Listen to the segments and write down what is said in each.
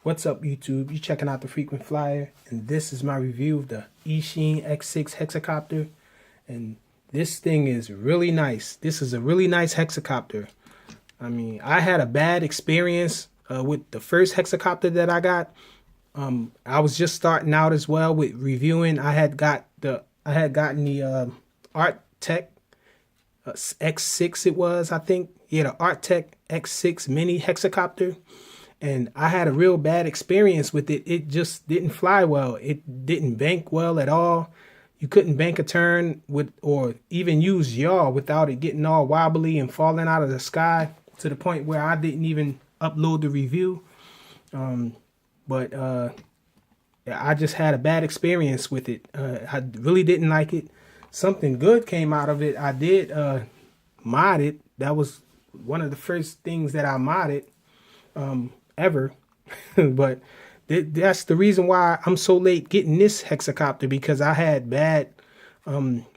What's up, YouTube? You checking out the Frequent Flyer, and this is my review of the Eachine X6 hexacopter. And this thing is really nice. This is a really nice hexacopter. I mean, I had a bad experience with the first hexacopter that I got. I was just starting out as well with reviewing. I had gotten the Arctech X6. It was, I think, yeah, the Arctech X6 mini hexacopter. And I had a real bad experience with it. It just didn't fly well. It didn't bank well at all. You couldn't bank a turn with, or even use yaw without it getting all wobbly and falling out of the sky, to the point where I didn't even upload the review. But I just had a bad experience with it. I really didn't like it. Something good came out of it. I did mod it. That was one of the first things that I modded ever. But that's the reason why I'm so late getting this hexacopter, because I had bad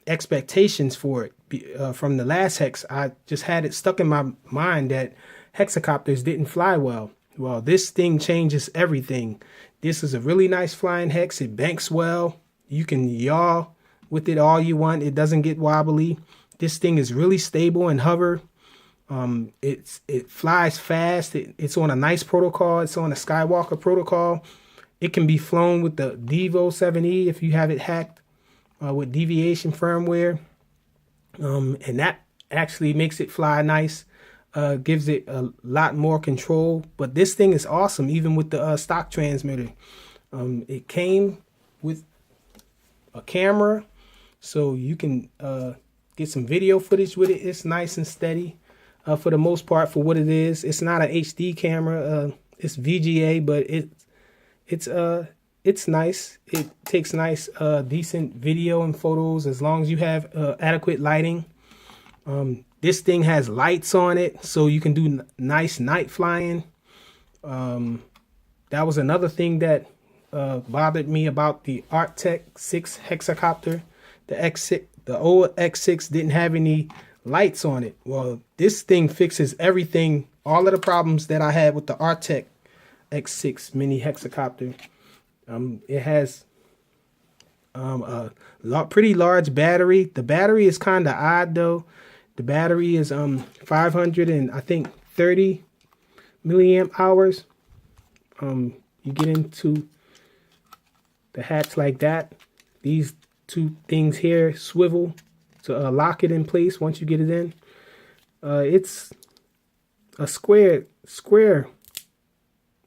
expectations for it from the last hex. I just had it stuck in my mind that hexacopters didn't fly well. Well, this thing changes everything. This is a really nice flying hex. It banks well. You can yaw with it all you want. It doesn't get wobbly. This thing is really stable and hover. It flies fast. It's on a nice protocol. It's on a Skywalker protocol. It can be flown with the Devo 7E if you have it hacked with deviation firmware. And that actually makes it fly nice. Gives it a lot more control. But this thing is awesome, even with the stock transmitter. It came with a camera, so you can get some video footage with it. It's nice and steady. For the most part, for what it is. It's not an HD camera. It's VGA, but it's nice. It takes nice, decent video and photos as long as you have adequate lighting. This thing has lights on it, so you can do nice night flying. That was another thing that bothered me about the Arctech 6 hexacopter. The old X6 didn't have any lights on it. Well, this thing fixes everything, all of the problems that I had with the Arctech X6 mini hexacopter. It has a pretty large battery. The battery is kind of odd though. The battery is 500 and I think 30 milliamp hours. You get into the hatch like that. These two things here swivel to lock it in place once you get it in. It's a square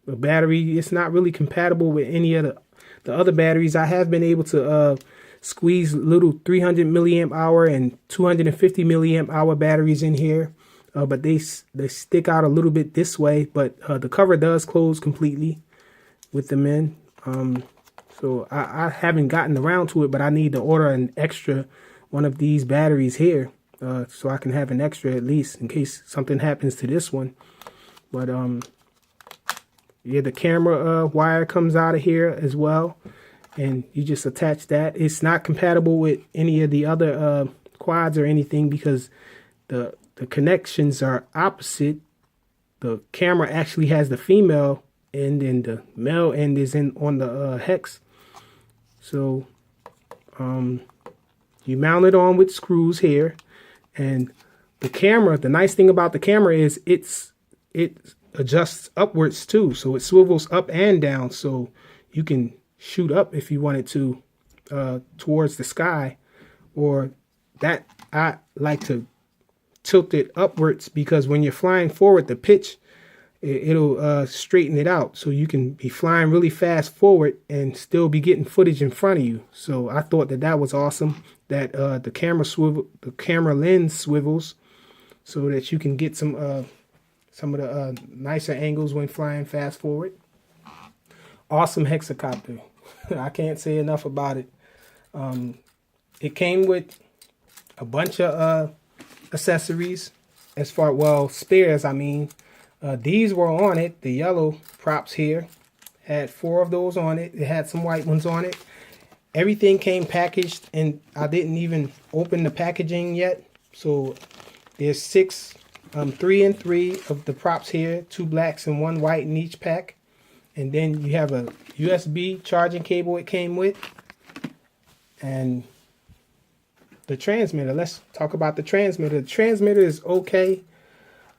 battery. It's not really compatible with any of the other batteries. I have been able to squeeze little 300 milliamp hour and 250 milliamp hour batteries in here, but they stick out a little bit this way. But the cover does close completely with them in. So I haven't gotten around to it, but I need to order an extra one of these batteries here, so I can have an extra at least in case something happens to this one. But yeah, the camera wire comes out of here as well, and you just attach that. It's not compatible with any of the other quads or anything, because the connections are opposite. The camera actually has the female end and the male end is on the hex. So you mount it on with screws here, and the camera, the nice thing about the camera is it adjusts upwards too, so it swivels up and down, so you can shoot up if you wanted to towards the sky. Or that, I like to tilt it upwards, because when you're flying forward, the pitch, it'll straighten it out, so you can be flying really fast forward and still be getting footage in front of you. So I thought that was awesome, that the camera lens swivels, so that you can get some of the nicer angles when flying fast forward. Awesome hexacopter. I can't say enough about it. It came with a bunch of accessories, as far, well, spares, I mean. These were on it. The yellow props here had 4 of those on it. It had some white ones on it. Everything came packaged, and I didn't even open the packaging yet. So there's 6, 3 and 3 of the props here, 2 blacks and 1 white in each pack. And then you have a USB charging cable it came with. And the transmitter, let's talk about the transmitter. The transmitter is okay.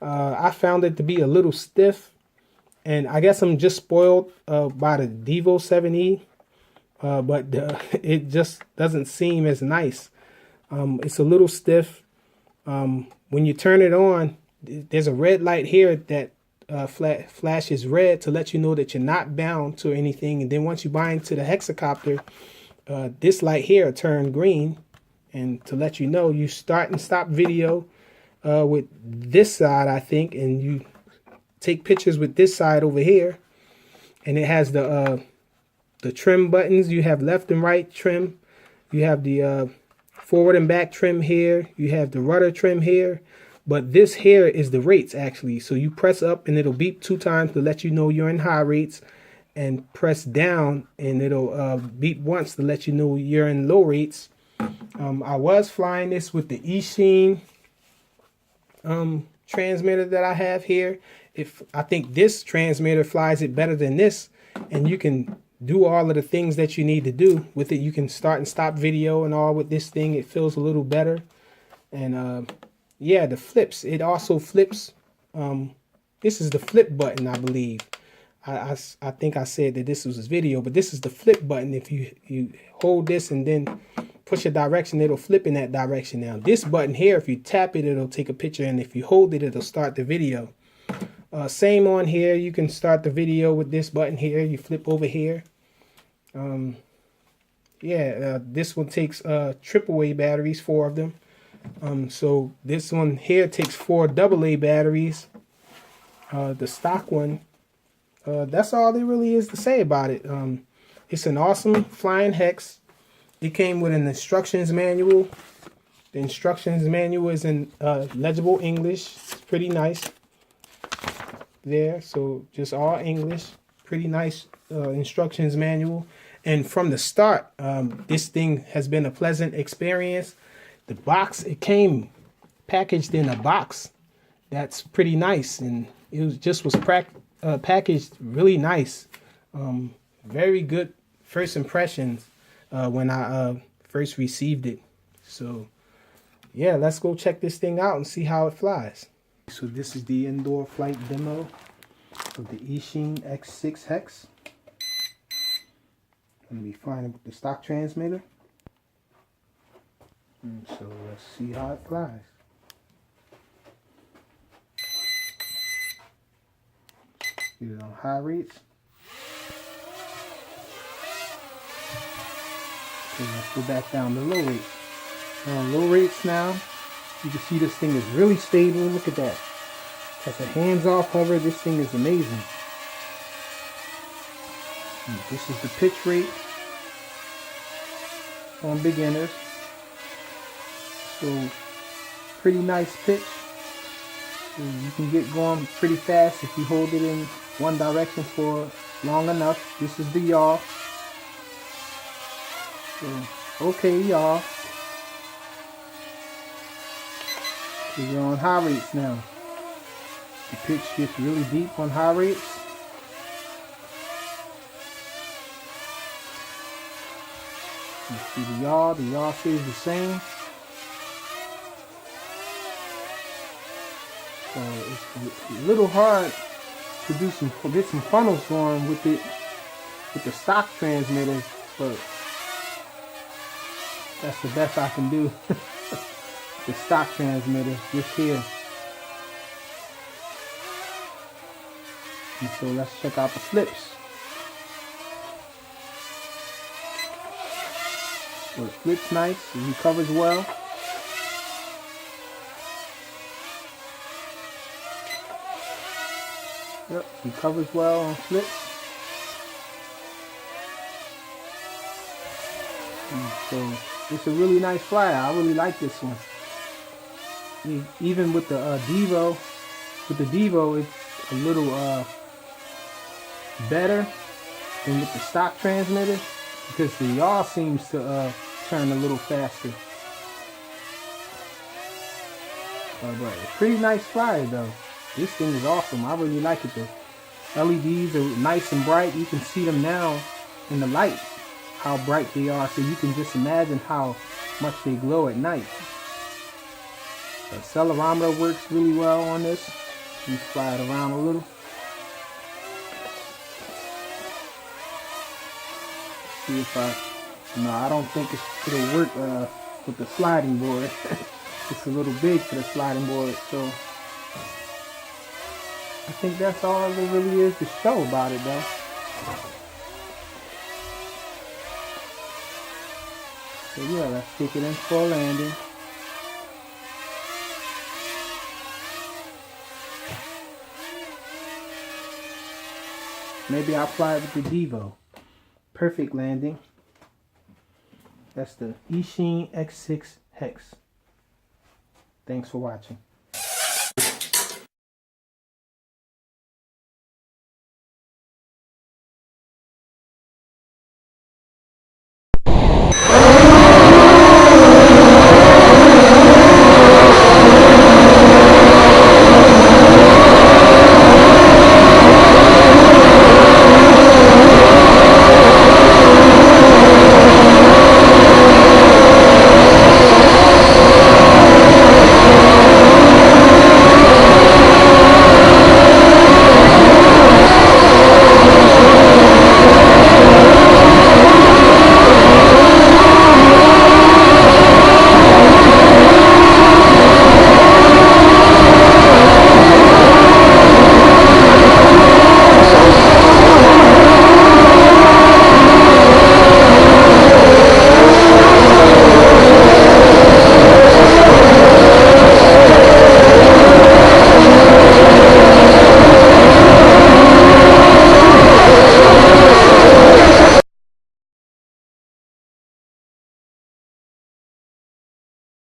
I found it to be a little stiff. And I guess I'm just spoiled by the Devo 7E. But it just doesn't seem as nice. It's a little stiff. When you turn it on, there's a red light here that flashes red to let you know that you're not bound to anything. And then once you bind to the hexacopter, this light here turn green, and to let you know you start and stop video with this side, I think, and you take pictures with this side over here. And it has the trim buttons. You have left and right trim. You have the forward and back trim here. You have the rudder trim here. But this here is the rates, actually. So you press up and it'll beep 2 times to let you know you're in high rates, and press down and it'll beep once to let you know you're in low rates. I was flying this with the Eachine transmitter that I have here. I think this transmitter flies it better than this, and you can do all of the things that you need to do with it. You can start and stop video and all with this thing. It feels a little better. And yeah, the flips, it also flips. This is the flip button, I believe. I think I said that this was a video, but this is the flip button. If you hold this and then push a direction, it'll flip in that direction. Now this button here, if you tap it, it'll take a picture, and if you hold it, it'll start the video. Same on here. You can start the video with this button here. You flip over here. This one takes AAA batteries, 4 of them. So this one here takes 4 AA batteries. The stock one, that's all there really is to say about it. It's an awesome flying hex. It came with an instructions manual. The instructions manual is in legible English. It's pretty nice there. So just all English. Pretty nice instructions manual. And from the start, this thing has been a pleasant experience. The box, it came packaged in a box. That's pretty nice. And it was packaged really nice. Very good first impressions when I first received it. So yeah, let's go check this thing out and see how it flies. So this is the indoor flight demo of the Eachine X6 Hex. I'm going to be flying with the stock transmitter. And so let's see how it flies. Get it on high rates. Okay, let's go back down to low rates. On low rates now, you can see this thing is really stable. Look at that. Has a hands-off hover. This thing is amazing. And this is the pitch rate on beginners. So pretty nice pitch. So you can get going pretty fast if you hold it in one direction for long enough. This is the yaw. So okay, yaw. So we're on high rates now. The pitch gets really deep on high rates. You see the yaw stays the same. So it's a little hard to get some funnels going with the stock transmitter, but that's the best I can do. The stock transmitter just here. And so let's check out the flips. So it flips nice, it recovers well. Yep, recovers well on flips. And so it's a really nice flyer. I really like this one. Even with the Devo, it's a little better than with the stock transmitter, because the yaw seems to turn a little faster. But a pretty nice flyer though. This thing is awesome. I really like it though. LEDs are nice and bright. You can see them now in the light, how bright they are. So you can just imagine how much they glow at night. The accelerometer works really well on this. You fly it around a little. See if I don't think it'll work with the sliding board. It's a little big for the sliding board, so I think that's all there really is to show about it though. So yeah, let's stick it in for a landing. Maybe I'll fly it with the Devo. Perfect landing. That's the Eachine X6 Hex. Thanks for watching.